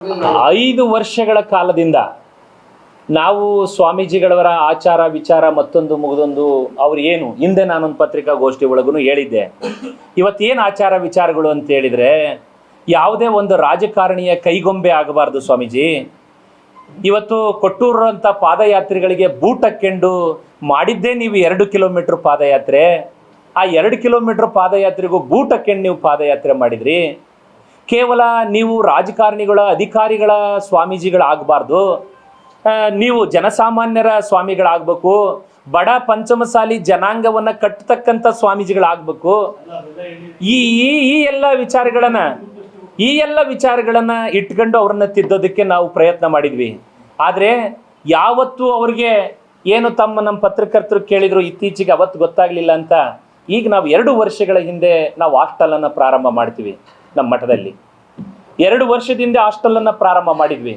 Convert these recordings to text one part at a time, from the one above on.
5 ವರ್ಷಗಳ ಕಾಲದಿಂದ ನಾವು ಸ್ವಾಮೀಜಿಗಳವರ ಆಚಾರ ವಿಚಾರ ಮತ್ತೊಂದು ಮುಗಿದೊಂದು ಅವ್ರು ಏನು ಹಿಂದೆ ನಾನೊಂದು ಪತ್ರಿಕಾಗೋಷ್ಠಿ ಒಳಗೂ ಹೇಳಿದ್ದೆ. ಇವತ್ತೇನು ಆಚಾರ ವಿಚಾರಗಳು ಅಂತ ಹೇಳಿದರೆ, ಯಾವುದೇ ಒಂದು ರಾಜಕಾರಣಿಯ ಕೈಗೊಂಬೆ ಆಗಬಾರ್ದು ಸ್ವಾಮೀಜಿ. ಇವತ್ತು ಕೊಟ್ಟೂರಂಥ ಪಾದಯಾತ್ರಿಗಳಿಗೆ ಬೂಟ್ ಹಾಕ್ಕೊಂಡು ಮಾಡಿದ್ದೇ ನೀವು 2 ಕಿಲೋಮೀಟ್ರ್ ಪಾದಯಾತ್ರೆ. ಆ 2 ಕಿಲೋಮೀಟ್ರ್ ಪಾದಯಾತ್ರೆಗೂ ಬೂಟ್ ಹಾಕ್ಕೊಂಡು ನೀವು ಪಾದಯಾತ್ರೆ ಮಾಡಿದ್ರಿ. ಕೇವಲ ನೀವು ರಾಜಕಾರಣಿಗಳ ಅಧಿಕಾರಿಗಳ ಸ್ವಾಮೀಜಿಗಳಾಗಬಾರ್ದು, ನೀವು ಜನಸಾಮಾನ್ಯರ ಸ್ವಾಮಿಗಳಾಗಬೇಕು, ಬಡ ಪಂಚಮಸಾಲಿ ಜನಾಂಗವನ್ನು ಕಟ್ಟತಕ್ಕಂಥ ಸ್ವಾಮೀಜಿಗಳಾಗಬೇಕು. ಈ ಎಲ್ಲ ವಿಚಾರಗಳನ್ನು ಇಟ್ಕೊಂಡು ಅವ್ರನ್ನ ತಿದ್ದೋದಕ್ಕೆ ನಾವು ಪ್ರಯತ್ನ ಮಾಡಿದ್ವಿ. ಆದರೆ ಯಾವತ್ತೂ ಅವ್ರಿಗೆ ಏನು ನಮ್ಮ ಪತ್ರಕರ್ತರು ಕೇಳಿದ್ರು ಇತ್ತೀಚೆಗೆ ಅವತ್ತು ಗೊತ್ತಾಗಲಿಲ್ಲ ಅಂತ. ಈಗ ನಾವು 2 ವರ್ಷಗಳ ಹಿಂದೆ ನಾವು ಹಾಸ್ಟೆಲನ್ನು ಪ್ರಾರಂಭ ಮಾಡ್ತೀವಿ. ನಮ್ಮ ಮಠದಲ್ಲಿ 2 ವರ್ಷದಿಂದ ಹಾಸ್ಟೆಲನ್ನು ಪ್ರಾರಂಭ ಮಾಡಿದ್ವಿ.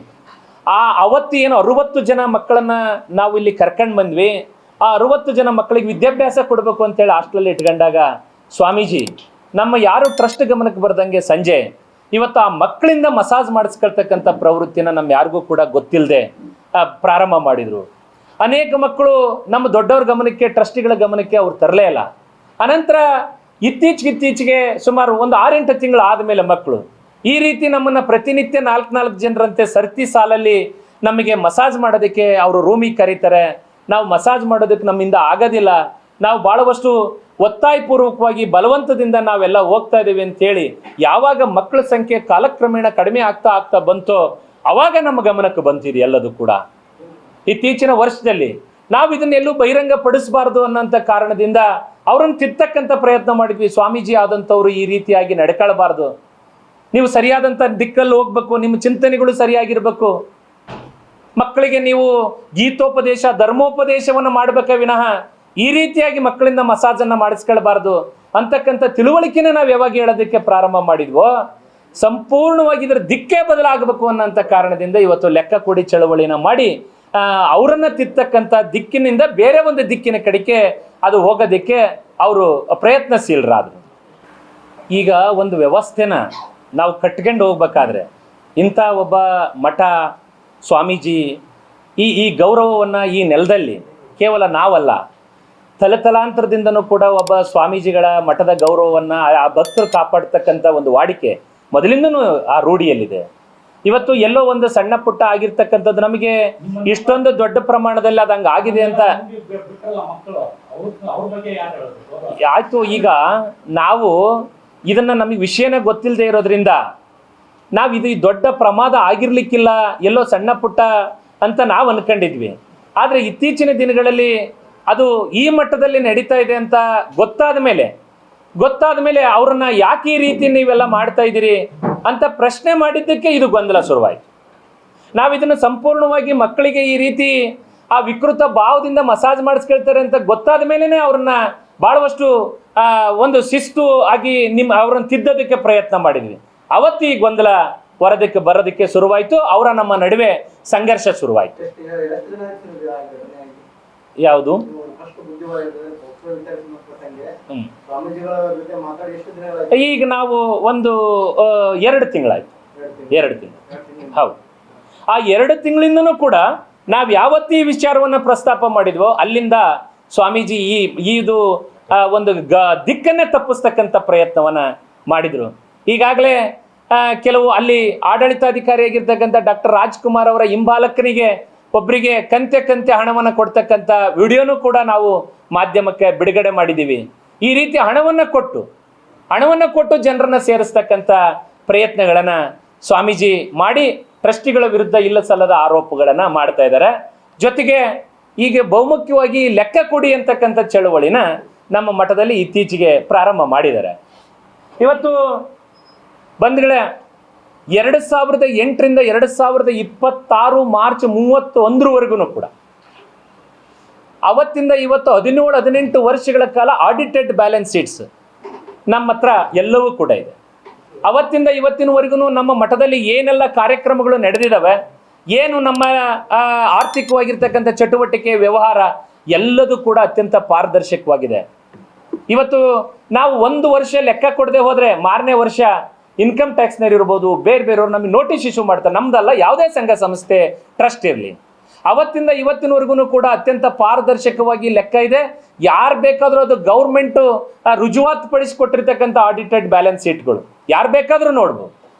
ಅವತ್ತು ಏನು 60 ಜನ ಮಕ್ಕಳನ್ನು ನಾವು ಇಲ್ಲಿ ಕರ್ಕೊಂಡು ಬಂದ್ವಿ. ಆ 60 ಜನ ಮಕ್ಕಳಿಗೆ ವಿದ್ಯಾಭ್ಯಾಸ ಕೊಡಬೇಕು ಅಂತೇಳಿ ಹಾಸ್ಟೆಲಲ್ಲಿ ಇಟ್ಕೊಂಡಾಗ ಸ್ವಾಮೀಜಿ ನಮ್ಮ ಯಾರು ಟ್ರಸ್ಟ್ ಗಮನಕ್ಕೆ ಬರ್ದಂಗೆ ಸಂಜೆ ಇವತ್ತು ಆ ಮಕ್ಕಳಿಂದ ಮಸಾಜ್ ಮಾಡಿಸ್ಕೊಳ್ತಕ್ಕಂಥ ಪ್ರವೃತ್ತಿನ ನಮ್ಮ ಯಾರಿಗೂ ಕೂಡ ಗೊತ್ತಿಲ್ಲದೆ ಪ್ರಾರಂಭ ಮಾಡಿದರು. ಅನೇಕ ಮಕ್ಕಳು ನಮ್ಮ ದೊಡ್ಡವ್ರ ಗಮನಕ್ಕೆ, ಟ್ರಸ್ಟಿಗಳ ಗಮನಕ್ಕೆ ಅವ್ರು ತರಲೇ ಇಲ್ಲ. ಅನಂತರ ಇತ್ತೀಚೆಗೆ ಸುಮಾರು ಒಂದು 6-8 ತಿಂಗಳು ಆದಮೇಲೆ ಮಕ್ಕಳು ಈ ರೀತಿ ನಮ್ಮನ್ನು ಪ್ರತಿನಿತ್ಯ 4 ಜನರಂತೆ ಸರ್ತಿ ಸಾಲಲ್ಲಿ ನಮಗೆ ಮಸಾಜ್ ಮಾಡೋದಕ್ಕೆ ಅವರು ರೂಮಿಗೆ ಕರೀತಾರೆ. ನಾವು ಮಸಾಜ್ ಮಾಡೋದಕ್ಕೆ ನಮ್ಮಿಂದ ಆಗೋದಿಲ್ಲ, ನಾವು ಭಾಳವಷ್ಟು ಒತ್ತಾಯಪೂರ್ವಕವಾಗಿ ಬಲವಂತದಿಂದ ನಾವೆಲ್ಲ ಹೋಗ್ತಾ ಇದ್ದೀವಿ ಅಂತೇಳಿ ಯಾವಾಗ ಮಕ್ಕಳ ಸಂಖ್ಯೆ ಕಾಲಕ್ರಮೇಣ ಕಡಿಮೆ ಆಗ್ತಾ ಬಂತೋ ಅವಾಗ ನಮ್ಮ ಗಮನಕ್ಕೆ ಬಂತಿದೆ ಎಲ್ಲದೂ ಕೂಡ. ಇತ್ತೀಚಿನ ವರ್ಷದಲ್ಲಿ ನಾವು ಇದನ್ನೆಲ್ಲೂ ಬಹಿರಂಗ ಪಡಿಸಬಾರ್ದು ಅನ್ನೋಂಥ ಕಾರಣದಿಂದ ಅವರನ್ನು ತಿರ್ತಕ್ಕಂಥ ಪ್ರಯತ್ನ ಮಾಡಿದ್ವಿ. ಸ್ವಾಮೀಜಿ ಆದಂಥವ್ರು ಈ ರೀತಿಯಾಗಿ ನಡ್ಕೊಳ್ಬಾರ್ದು, ನೀವು ಸರಿಯಾದಂಥ ದಿಕ್ಕಲ್ಲಿ ಹೋಗ್ಬೇಕು, ನಿಮ್ಮ ಚಿಂತನೆಗಳು ಸರಿಯಾಗಿರ್ಬೇಕು, ಮಕ್ಕಳಿಗೆ ನೀವು ಗೀತೋಪದೇಶ ಧರ್ಮೋಪದೇಶವನ್ನು ಮಾಡಬೇಕ ವಿನಃ ಈ ರೀತಿಯಾಗಿ ಮಕ್ಕಳಿಂದ ಮಸಾಜನ್ನು ಮಾಡಿಸ್ಕೊಳ್ಬಾರ್ದು ಅಂತಕ್ಕಂಥ ತಿಳುವಳಿಕೆನ ನಾವು ಯಾವಾಗ ಹೇಳೋದಕ್ಕೆ ಪ್ರಾರಂಭ ಮಾಡಿದ್ವೋ ಸಂಪೂರ್ಣವಾಗಿ ಇದರ ದಿಕ್ಕೇ ಬದಲಾಗಬೇಕು ಅನ್ನೋಂಥ ಕಾರಣದಿಂದ ಇವತ್ತು ಲೆಕ್ಕ ಕೊಡಿ ಚಳವಳಿನ ಮಾಡಿ ಅವರನ್ನು ತಿರ್ತಕ್ಕಂಥ ದಿಕ್ಕಿನಿಂದ ಬೇರೆ ಒಂದು ದಿಕ್ಕಿನ ಕಡೆಗೆ ಅದು ಹೋಗೋದಕ್ಕೆ ಅವರು ಪ್ರಯತ್ನಶೀಲರಾದರು. ಈಗ ಒಂದು ವ್ಯವಸ್ಥೆನ ನಾವು ಕಟ್ಕೊಂಡು ಹೋಗ್ಬೇಕಾದ್ರೆ ಇಂಥ ಒಬ್ಬ ಮಠ ಸ್ವಾಮೀಜಿ ಈ ಗೌರವವನ್ನು ಈ ನೆಲದಲ್ಲಿ ಕೇವಲ ನಾವಲ್ಲ, ತಲತಲಾಂತರದಿಂದನೂ ಕೂಡ ಒಬ್ಬ ಸ್ವಾಮೀಜಿಗಳ ಮಠದ ಗೌರವವನ್ನು ಆ ಭಕ್ತರು ಕಾಪಾಡ್ತಕ್ಕಂಥ ಒಂದು ವಾಡಿಕೆ ಮೊದಲಿಂದನೂ ಆ ರೂಢಿಯಲ್ಲಿದೆ. ಇವತ್ತು ಎಲ್ಲೋ ಒಂದು ಸಣ್ಣ ಪುಟ್ಟ ಆಗಿರ್ತಕ್ಕಂಥದ್ದು ನಮಗೆ ಇಷ್ಟೊಂದು ದೊಡ್ಡ ಪ್ರಮಾಣದಲ್ಲಿ ಅದು ಹಂಗೆ ಆಗಿದೆ ಅಂತ ಆಯ್ತು. ಈಗ ನಾವು ಇದನ್ನು ನಮಗೆ ವಿಷಯನೇ ಗೊತ್ತಿಲ್ಲದೆ ಇರೋದ್ರಿಂದ ನಾವು ಇದು ದೊಡ್ಡ ಪ್ರಮಾದ ಆಗಿರ್ಲಿಕ್ಕಿಲ್ಲ, ಎಲ್ಲೋ ಸಣ್ಣ ಪುಟ್ಟ ಅಂತ ನಾವು ಅನ್ಕೊಂಡಿದ್ವಿ. ಆದರೆ ಇತ್ತೀಚಿನ ದಿನಗಳಲ್ಲಿ ಅದು ಈ ಮಟ್ಟದಲ್ಲಿ ನಡೀತಾ ಇದೆ ಅಂತ ಗೊತ್ತಾದ ಮೇಲೆ ಅವ್ರನ್ನ ಯಾಕೆ ಈ ರೀತಿ ನೀವೆಲ್ಲ ಮಾಡ್ತಾ ಇದ್ದೀರಿ ಅಂತ ಪ್ರಶ್ನೆ ಮಾಡಿದ್ದಕ್ಕೆ ಇದು ಗೊಂದಲ ಶುರುವಾಯಿತು. ನಾವು ಇದನ್ನು ಸಂಪೂರ್ಣವಾಗಿ ಮಕ್ಕಳಿಗೆ ಈ ರೀತಿ ಆ ವಿಕೃತ ಭಾವದಿಂದ ಮಸಾಜ್ ಮಾಡಿಸ್ಕೊಳ್ತಾರೆ ಅಂತ ಗೊತ್ತಾದ ಮೇಲೇ ಅವ್ರನ್ನ ಭಾಳವಷ್ಟು ಒಂದು ಶಿಸ್ತು ಆಗಿ ಅವ್ರನ್ನ ತಿದ್ದೋದಕ್ಕೆ ಪ್ರಯತ್ನ ಮಾಡಿದ್ವಿ. ಅವತ್ತು ಈ ಗೊಂದಲ ಬರೋದಕ್ಕೆ ಶುರುವಾಯಿತು. ಅವರ ನಮ್ಮ ನಡುವೆ ಸಂಘರ್ಷ ಶುರುವಾಯಿತು. ಯಾವುದು ಈಗ ನಾವು ಒಂದು 2 ತಿಂಗಳಾಯ್ತು. 2 ತಿಂಗಳು ಹೌದು. ಆ 2 ತಿಂಗಳಿಂದನೂ ಕೂಡ ನಾವು ಯಾವತ್ತೂ ಈ ವಿಚಾರವನ್ನು ಪ್ರಸ್ತಾಪ ಮಾಡಿದ್ವೋ ಅಲ್ಲಿಂದ ಸ್ವಾಮೀಜಿ ಇದು ಒಂದು ದಿಕ್ಕನ್ನೇ ತಪ್ಪಿಸ್ತಕ್ಕಂಥ ಪ್ರಯತ್ನವನ್ನು ಮಾಡಿದರು. ಈಗಾಗಲೇ ಕೆಲವು ಅಲ್ಲಿ ಆಡಳಿತಾಧಿಕಾರಿಯಾಗಿರ್ತಕ್ಕಂಥ ಡಾಕ್ಟರ್ ರಾಜ್ಕುಮಾರ್ ಅವರ ಹಿಂಬಾಲಕನಿಗೆ ಒಬ್ಬರಿಗೆ ಕಂತೆ ಹಣವನ್ನು ಕೊಡ್ತಕ್ಕಂಥ ವಿಡಿಯೋನೂ ಕೂಡ ನಾವು ಮಾಧ್ಯಮಕ್ಕೆ ಬಿಡುಗಡೆ ಮಾಡಿದ್ದೀವಿ. ಈ ರೀತಿ ಹಣವನ್ನು ಕೊಟ್ಟು ಜನರನ್ನು ಸೇರಿಸ್ತಕ್ಕಂಥ ಪ್ರಯತ್ನಗಳನ್ನು ಸ್ವಾಮೀಜಿ ಮಾಡಿ ಟ್ರಸ್ಟಿಗಳ ವಿರುದ್ಧ ಇಲ್ಲ ಸಲ್ಲದ ಆರೋಪಗಳನ್ನು ಮಾಡ್ತಾ ಇದ್ದಾರೆ. ಜೊತೆಗೆ ಈಗ ಬಹುಮುಖ್ಯವಾಗಿ ಲೆಕ್ಕ ಕೊಡಿ ಅಂತಕ್ಕಂಥ ಚಳುವಳಿನ ನಮ್ಮ ಮಠದಲ್ಲಿ ಇತ್ತೀಚೆಗೆ ಪ್ರಾರಂಭ ಮಾಡಿದ್ದಾರೆ. ಇವತ್ತು ಬಂಧುಗಳೇ, 2008ರಿಂದ 2026 ಮಾರ್ಚ್ 31ವರೆಗೂ ಕೂಡ ಅವತ್ತಿಂದ ಇವತ್ತು 17-18 ವರ್ಷಗಳ ಕಾಲ ಆಡಿಟೆಡ್ ಬ್ಯಾಲೆನ್ಸ್ ಶೀಟ್ಸ್ ನಮ್ಮ ಹತ್ರ ಎಲ್ಲವೂ ಕೂಡ ಇದೆ. ಅವತ್ತಿಂದ ಇವತ್ತಿನವರೆಗೂ ನಮ್ಮ ಮಠದಲ್ಲಿ ಏನೆಲ್ಲ ಕಾರ್ಯಕ್ರಮಗಳು ನಡೆದಿದ್ದಾವೆ, ಏನು ನಮ್ಮ ಆರ್ಥಿಕವಾಗಿರ್ತಕ್ಕಂಥ ಚಟುವಟಿಕೆ ವ್ಯವಹಾರ ಎಲ್ಲದೂ ಕೂಡ ಅತ್ಯಂತ ಪಾರದರ್ಶಕವಾಗಿದೆ. ಇವತ್ತು ನಾವು 1 ವರ್ಷ ಲೆಕ್ಕ ಕೊಡದೆ ಹೋದರೆ ಮಾರನೇ ವರ್ಷ ಇನ್ಕಮ್ ಟ್ಯಾಕ್ಸ್ನವ್ರು ಇರ್ಬೋದು, ಬೇರೆ ಬೇರೆಯವ್ರು ನಮಗೆ ನೋಟಿಸ್ ಇಶ್ಯೂ ಮಾಡ್ತಾರೆ. ನಮ್ದಲ್ಲ, ಯಾವುದೇ ಸಂಘ ಸಂಸ್ಥೆ ಟ್ರಸ್ಟ್ ಇರಲಿ, ಅವತ್ತಿಂದ ಇವತ್ತಿನವರೆಗೂ ಕೂಡ ಅತ್ಯಂತ ಪಾರದರ್ಶಕವಾಗಿ ಲೆಕ್ಕ ಇದೆ. ಯಾರು ಬೇಕಾದರೂ ಅದು ಗೌರ್ಮೆಂಟು ರುಜುವಾತು ಪಡಿಸಿಕೊಟ್ಟಿರ್ತಕ್ಕಂಥ ಆಡಿಟೆಡ್ ಬ್ಯಾಲೆನ್ಸ್ ಶೀಟ್ಗಳು ಯಾರು ಬೇಕಾದರೂ ನೋಡ್ಬೋದು.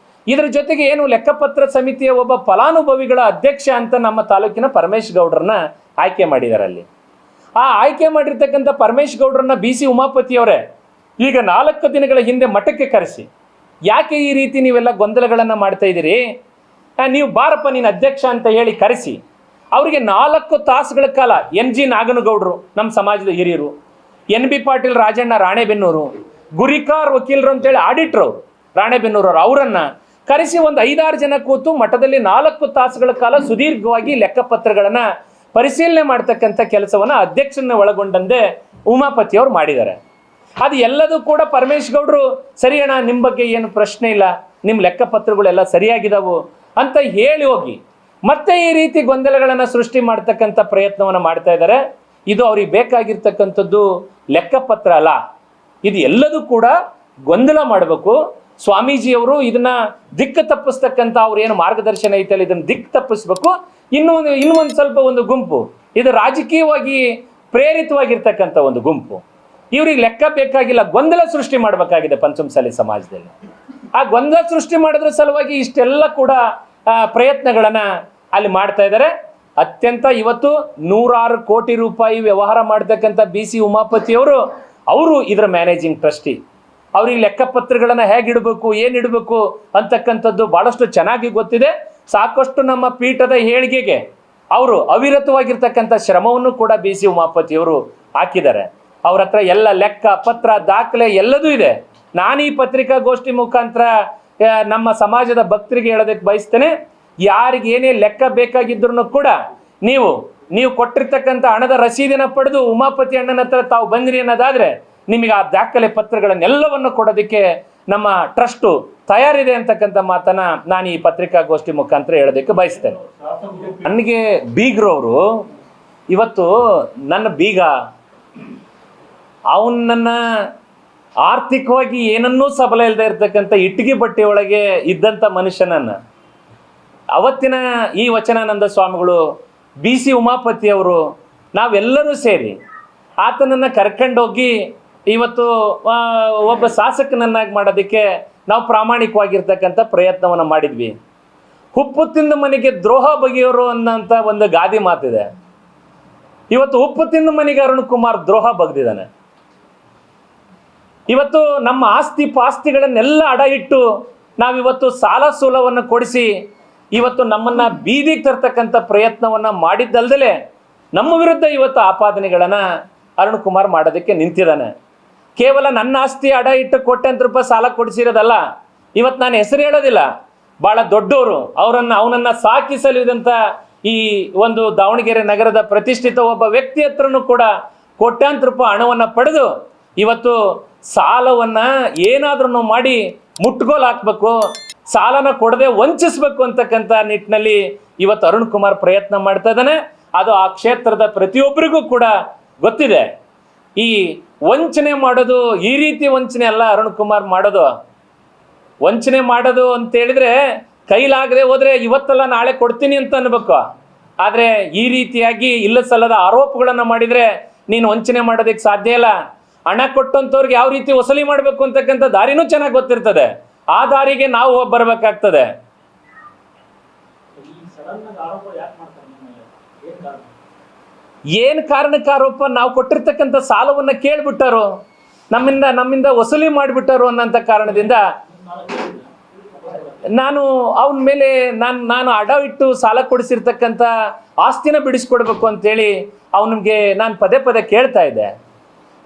ಇದ್ರ ಜೊತೆಗೆ ಏನು ಲೆಕ್ಕಪತ್ರ ಸಮಿತಿಯ ಒಬ್ಬ ಫಲಾನುಭವಿಗಳ ಅಧ್ಯಕ್ಷ ಅಂತ ನಮ್ಮ ತಾಲೂಕಿನ ಪರಮೇಶ್ ಗೌಡ್ರನ್ನ ಆಯ್ಕೆ ಮಾಡಿದ್ದಾರೆ. ಅಲ್ಲಿ ಆ ಆಯ್ಕೆ ಮಾಡಿರ್ತಕ್ಕಂಥ ಪರಮೇಶ್ ಗೌಡ್ರನ್ನ BC ಉಮಾಪತಿಯವರೇ ಈಗ 4 ದಿನಗಳ ಹಿಂದೆ ಮಠಕ್ಕೆ ಕರೆಸಿ, ಯಾಕೆ ಈ ರೀತಿ ನೀವೆಲ್ಲ ಗೊಂದಲಗಳನ್ನು ಮಾಡ್ತಾ ಇದ್ದೀರಿ, ನೀವು ಬಾರಪ್ಪ ನೀನು ಅಧ್ಯಕ್ಷ ಅಂತ ಹೇಳಿ ಕರೆಸಿ ಅವರಿಗೆ 4 ತಾಸುಗಳ ಕಾಲ NG ನಾಗನಗೌಡರು ನಮ್ಮ ಸಮಾಜದ ಹಿರಿಯರು, NB ಪಾಟೀಲ್ ರಾಜಣ್ಣ ರಾಣೆಬೆನ್ನೂರು, ಗುರಿಕಾರ್ ವಕೀಲರು ಅಂತೇಳಿ ಆಡಿಟ್ರು ಅವರು ರಾಣೆಬೆನ್ನೂರು ಅವರು, ಅವರನ್ನ ಕರೆಸಿ ಒಂದು 5-6 ಜನ ಕೂತು ಮಠದಲ್ಲಿ 4 ತಾಸುಗಳ ಕಾಲ ಸುದೀರ್ಘವಾಗಿ ಲೆಕ್ಕಪತ್ರಗಳನ್ನ ಪರಿಶೀಲನೆ ಮಾಡ್ತಕ್ಕಂಥ ಕೆಲಸವನ್ನ ಅಧ್ಯಕ್ಷರನ್ನ ಒಳಗೊಂಡಂತೆ ಉಮಾಪತಿಯವರು ಮಾಡಿದ್ದಾರೆ. ಅದು ಎಲ್ಲದೂ ಕೂಡ ಪರಮೇಶ್ ಗೌಡರು ಸರಿ ಅಣ್ಣ, ನಿಮ್ಮ ಬಗ್ಗೆ ಏನು ಪ್ರಶ್ನೆ ಇಲ್ಲ, ನಿಮ್ಮ ಲೆಕ್ಕಪತ್ರಗಳೆಲ್ಲ ಸರಿಯಾಗಿದ್ದಾವು ಅಂತ ಹೇಳಿ ಹೋಗಿ ಮತ್ತೆ ಈ ರೀತಿ ಗೊಂದಲಗಳನ್ನು ಸೃಷ್ಟಿ ಮಾಡ್ತಕ್ಕಂಥ ಪ್ರಯತ್ನವನ್ನು ಮಾಡ್ತಾ ಇದ್ದಾರೆ. ಇದು ಅವ್ರಿಗೆ ಬೇಕಾಗಿರ್ತಕ್ಕಂಥದ್ದು ಲೆಕ್ಕಪತ್ರ ಅಲ್ಲ, ಇದು ಎಲ್ಲದೂ ಕೂಡ ಗೊಂದಲ ಮಾಡಬೇಕು. ಸ್ವಾಮೀಜಿಯವರು ಇದನ್ನ ದಿಕ್ಕು ತಪ್ಪಿಸ್ತಕ್ಕಂಥ ಅವ್ರು ಏನು ಮಾರ್ಗದರ್ಶನ ಐತಲ್ಲ, ಇದನ್ನು ದಿಕ್ಕು ತಪ್ಪಿಸ್ಬೇಕು. ಇನ್ನೊಂದು ಸ್ವಲ್ಪ ಒಂದು ಗುಂಪು, ಇದು ರಾಜಕೀಯವಾಗಿ ಪ್ರೇರಿತವಾಗಿರ್ತಕ್ಕಂಥ ಒಂದು ಗುಂಪು, ಇವ್ರಿಗೆ ಲೆಕ್ಕ ಬೇಕಾಗಿಲ್ಲ, ಗೊಂದಲ ಸೃಷ್ಟಿ ಮಾಡಬೇಕಾಗಿದೆ ಪಂಚಮಸಾಲಿ ಸಮಾಜದಲ್ಲಿ. ಆ ಗೊಂದಲ ಸೃಷ್ಟಿ ಮಾಡೋದ್ರ ಸಲುವಾಗಿ ಇಷ್ಟೆಲ್ಲ ಕೂಡ ಪ್ರಯತ್ನಗಳನ್ನ ಅಲ್ಲಿ ಮಾಡ್ತಾ ಇದ್ದಾರೆ. ಅತ್ಯಂತ ಇವತ್ತು 106 ಕೋಟಿ ರೂಪಾಯಿ ವ್ಯವಹಾರ ಮಾಡ್ತಕ್ಕಂಥ BC ಉಮಾಪತಿಯವರು, ಅವರು ಇದರ ಮ್ಯಾನೇಜಿಂಗ್ ಟ್ರಸ್ಟಿ. ಅವ್ರಿಗೆ ಲೆಕ್ಕಪತ್ರಗಳನ್ನು ಹೇಗಿಡಬೇಕು, ಏನಿಡಬೇಕು ಅಂತಕ್ಕಂಥದ್ದು ಬಹಳಷ್ಟು ಚೆನ್ನಾಗಿ ಗೊತ್ತಿದೆ. ಸಾಕಷ್ಟು ನಮ್ಮ ಪೀಠದ ಏಳಿಗೆಗೆ ಅವರು ಅವಿರತವಾಗಿರ್ತಕ್ಕಂಥ ಶ್ರಮವನ್ನು ಕೂಡ BC ಉಮಾಪತಿಯವರು ಹಾಕಿದ್ದಾರೆ. ಅವ್ರ ಹತ್ರ ಎಲ್ಲ ಲೆಕ್ಕ ಪತ್ರ ದಾಖಲೆ ಎಲ್ಲದೂ ಇದೆ. ನಾನು ಈ ಪತ್ರಿಕಾಗೋಷ್ಠಿ ಮುಖಾಂತರ ನಮ್ಮ ಸಮಾಜದ ಭಕ್ತರಿಗೆ ಹೇಳೋದಕ್ಕೆ ಬಯಸ್ತೇನೆ, ಯಾರಿಗೆ ಏನೇ ಲೆಕ್ಕ ಬೇಕಾಗಿದ್ರು ಕೂಡ ನೀವು ಕೊಟ್ಟಿರ್ತಕ್ಕಂಥ ಹಣದ ರಸೀದಿನ ಪಡೆದು ಉಮಾಪತಿ ಅಣ್ಣನ ಹತ್ರ ತಾವು ಬಂದ್ರಿ ಅನ್ನೋದಾದ್ರೆ ನಿಮಗೆ ಆ ದಾಖಲೆ ಪತ್ರಗಳನ್ನೆಲ್ಲವನ್ನು ಕೊಡೋದಕ್ಕೆ ನಮ್ಮ ಟ್ರಸ್ಟು ತಯಾರಿದೆ ಅಂತಕ್ಕಂಥ ಮಾತನ್ನ ನಾನು ಈ ಪತ್ರಿಕಾಗೋಷ್ಠಿ ಮುಖಾಂತರ ಹೇಳೋದಕ್ಕೆ ಬಯಸ್ತೇನೆ. ನನಗೆ ಬೀಗ್ರವರು ಇವತ್ತು ನನ್ನ ಬೀಗ, ಅವನನ್ನ ಆರ್ಥಿಕವಾಗಿ ಏನನ್ನೂ ಸಬಲ ಇಲ್ಲದೆ ಇರ್ತಕ್ಕಂಥ ಇಟ್ಟಿಗೆ ಬಟ್ಟೆ ಒಳಗೆ ಇದ್ದಂಥ ಮನುಷ್ಯನನ್ನ ಅವತ್ತಿನ ಈ ವಚನಾನಂದ ಸ್ವಾಮಿಗಳು, BC ಉಮಾಪತಿಯವರು, ನಾವೆಲ್ಲರೂ ಸೇರಿ ಆತನನ್ನು ಕರ್ಕೊಂಡೋಗಿ ಇವತ್ತು ಒಬ್ಬ ಶಾಸಕನನ್ನಾಗಿ ಮಾಡೋದಕ್ಕೆ ನಾವು ಪ್ರಾಮಾಣಿಕವಾಗಿರ್ತಕ್ಕಂಥ ಪ್ರಯತ್ನವನ್ನು ಮಾಡಿದ್ವಿ. ಉಪ್ಪು ತಿಂದ ಮನೆಗೆ ದ್ರೋಹ ಬಗೆಯೋರು ಅನ್ನೋಂಥ ಒಂದು ಗಾದೆ ಮಾತಿದೆ. ಇವತ್ತು ಉಪ್ಪು ತಿಂದ ಮನೆಗೆ ಅರುಣ್ ಕುಮಾರ್ ದ್ರೋಹ ಬಗ್ದಿದ್ದಾನೆ. ಇವತ್ತು ನಮ್ಮ ಆಸ್ತಿ ಪಾಸ್ತಿಗಳನ್ನೆಲ್ಲ ಅಡ ಇಟ್ಟು ನಾವಿವತ್ತು ಸಾಲ ಸೂಲವನ್ನು ಕೊಡಿಸಿ ಇವತ್ತು ನಮ್ಮನ್ನ ಬೀದಿಗೆ ತರ್ತಕ್ಕಂಥ ಪ್ರಯತ್ನವನ್ನ ಮಾಡಿದ್ದಲ್ದಲೆ ನಮ್ಮ ವಿರುದ್ಧ ಇವತ್ತು ಆಪಾದನೆಗಳನ್ನ ಅರುಣ್ ಕುಮಾರ್ ಮಾಡೋದಕ್ಕೆ ನಿಂತಿದ್ದಾನೆ. ಕೇವಲ ನನ್ನ ಆಸ್ತಿ ಅಡ ಇಟ್ಟು ಕೋಟ್ಯಾಂತರ ರೂಪಾಯಿ ಸಾಲ ಕೊಡಿಸಿರೋದಲ್ಲ, ಇವತ್ತು ನಾನು ಹೆಸರು ಹೇಳೋದಿಲ್ಲ, ಬಹಳ ದೊಡ್ಡವರು, ಅವನನ್ನ ಸಾಕಿ ಸಲುವಿದಂಥ ಈ ಒಂದು ದಾವಣಗೆರೆ ನಗರದ ಪ್ರತಿಷ್ಠಿತ ಒಬ್ಬ ವ್ಯಕ್ತಿ ಹತ್ರನೂ ಕೂಡ ಕೋಟ್ಯಾಂತರ ರೂಪಾಯಿ ಹಣವನ್ನು ಪಡೆದು ಇವತ್ತು ಸಾಲವನ್ನ ಏನಾದ್ರೂ ಮಾಡಿ ಮುಟ್ಗೋಲು ಹಾಕ್ಬೇಕು, ಸಾಲನ ಕೊಡದೆ ವಂಚಿಸ್ಬೇಕು ಅಂತಕ್ಕಂಥ ನಿಟ್ಟಿನಲ್ಲಿ ಇವತ್ತು ಅರುಣ್ ಕುಮಾರ್ ಪ್ರಯತ್ನ ಮಾಡ್ತಾ ಇದ್ದಾನೆ. ಅದು ಆ ಕ್ಷೇತ್ರದ ಪ್ರತಿಯೊಬ್ಬರಿಗೂ ಕೂಡ ಗೊತ್ತಿದೆ. ಈ ವಂಚನೆ ಮಾಡೋದು ಈ ರೀತಿ ವಂಚನೆ ಅಲ್ಲ ಅರುಣ್ ಕುಮಾರ್ ಮಾಡೋದು. ವಂಚನೆ ಮಾಡೋದು ಅಂತ ಹೇಳಿದ್ರೆ ಕೈಲಾಗದೆ ಹೋದ್ರೆ ಇವತ್ತಲ್ಲ ನಾಳೆ ಕೊಡ್ತೀನಿ ಅಂತ ಅನ್ಬೇಕು. ಆದರೆ ಈ ರೀತಿಯಾಗಿ ಇಲ್ಲ ಸಲ್ಲದ ಆರೋಪಗಳನ್ನು ಮಾಡಿದರೆ ನೀನು ವಂಚನೆ ಮಾಡೋದಕ್ಕೆ ಸಾಧ್ಯ ಇಲ್ಲ. ಹಣ ಕೊಟ್ಟಂಥವ್ರಿಗೆ ಯಾವ ರೀತಿ ವಸೂಲಿ ಮಾಡಬೇಕು ಅಂತಕ್ಕಂಥ ದಾರಿನೂ ಚೆನ್ನಾಗಿ ಗೊತ್ತಿರ್ತದೆ. ಆ ದಾರಿಗೆ ನಾವು ಬರಬೇಕಾಗ್ತದೆ. ಏನು ಕಾರಣಕ್ಕೆ ಆರೋಪ? ನಾವು ಕೊಟ್ಟಿರ್ತಕ್ಕಂಥ ಸಾಲವನ್ನ ಕೇಳ್ಬಿಟ್ಟಾರು, ನಮ್ಮಿಂದ ವಸೂಲಿ ಮಾಡಿಬಿಟ್ಟಾರು ಅನ್ನೋಂಥ ಕಾರಣದಿಂದ ನಾನು ಅವನ ಮೇಲೆ ನಾನು ಅಡ ಇಟ್ಟು ಸಾಲ ಕೊಡಿಸಿರ್ತಕ್ಕಂಥ ಆಸ್ತಿನ ಬಿಡಿಸ್ಕೊಡ್ಬೇಕು ಅಂತೇಳಿ ಅವನಿಗೆ ನಾನು ಪದೇ ಪದೇ ಕೇಳ್ತಾ ಇದ್ದೆ.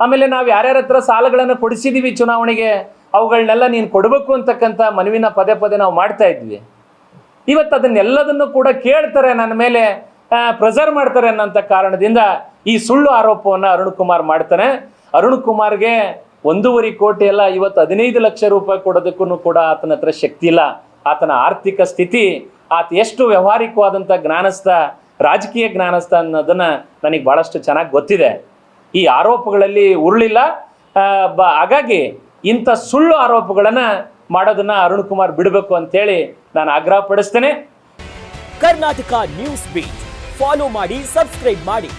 ಆಮೇಲೆ ನಾವು ಯಾರ್ಯಾರ ಹತ್ರ ಸಾಲಗಳನ್ನು ಕೊಡಿಸಿದೀವಿ ಚುನಾವಣೆಗೆ, ಅವುಗಳನ್ನೆಲ್ಲ ನೀನು ಕೊಡಬೇಕು ಅಂತಕ್ಕಂಥ ಮನವಿನ ಪದೇ ಪದೇ ನಾವು ಮಾಡ್ತಾ ಇದ್ವಿ. ಇವತ್ತು ಅದನ್ನೆಲ್ಲದನ್ನು ಕೂಡ ಕೇಳ್ತಾರೆ, ನನ್ನ ಮೇಲೆ ಪ್ರೆಸರ್ ಮಾಡ್ತಾರೆ ಅನ್ನೋಂಥ ಕಾರಣದಿಂದ ಈ ಸುಳ್ಳು ಆರೋಪವನ್ನು ಅರುಣ್ ಕುಮಾರ್ ಮಾಡ್ತಾನೆ. ಅರುಣ್ ಕುಮಾರ್ಗೆ 1.5 ಕೋಟಿ ಅಲ್ಲ, ಇವತ್ತು 15 ಲಕ್ಷ ರೂಪಾಯಿ ಕೊಡೋದಕ್ಕೂ ಕೂಡ ಆತನ ಹತ್ರ ಶಕ್ತಿ ಇಲ್ಲ. ಆತನ ಆರ್ಥಿಕ ಸ್ಥಿತಿ, ಆತ ಎಷ್ಟು ವ್ಯವಹಾರಿಕವಾದಂಥ ಜ್ಞಾನಸ್ಥ, ರಾಜಕೀಯ ಜ್ಞಾನಸ್ಥ ಅನ್ನೋದನ್ನ ನನಗೆ ಬಹಳಷ್ಟು ಚೆನ್ನಾಗಿ ಗೊತ್ತಿದೆ. ಈ ಆರೋಪಗಳಲ್ಲಿ ಉರುಳಿಲ್ಲ. ಹಾಗಾಗಿ ಇಂಥ ಸುಳ್ಳು ಆರೋಪಗಳನ್ನು ಮಾಡೋದನ್ನ ಅರುಣ್ ಕುಮಾರ್ ಬಿಡಬೇಕು ಅಂತೇಳಿ ನಾನು ಆಗ್ರಹ ಪಡಿಸ್ತೇನೆ. ಕರ್ನಾಟಕ ನ್ಯೂಸ್ ಬೀಟ್ ಫಾಲೋ ಮಾಡಿ, ಸಬ್ಸ್ಕ್ರೈಬ್ ಮಾಡಿ.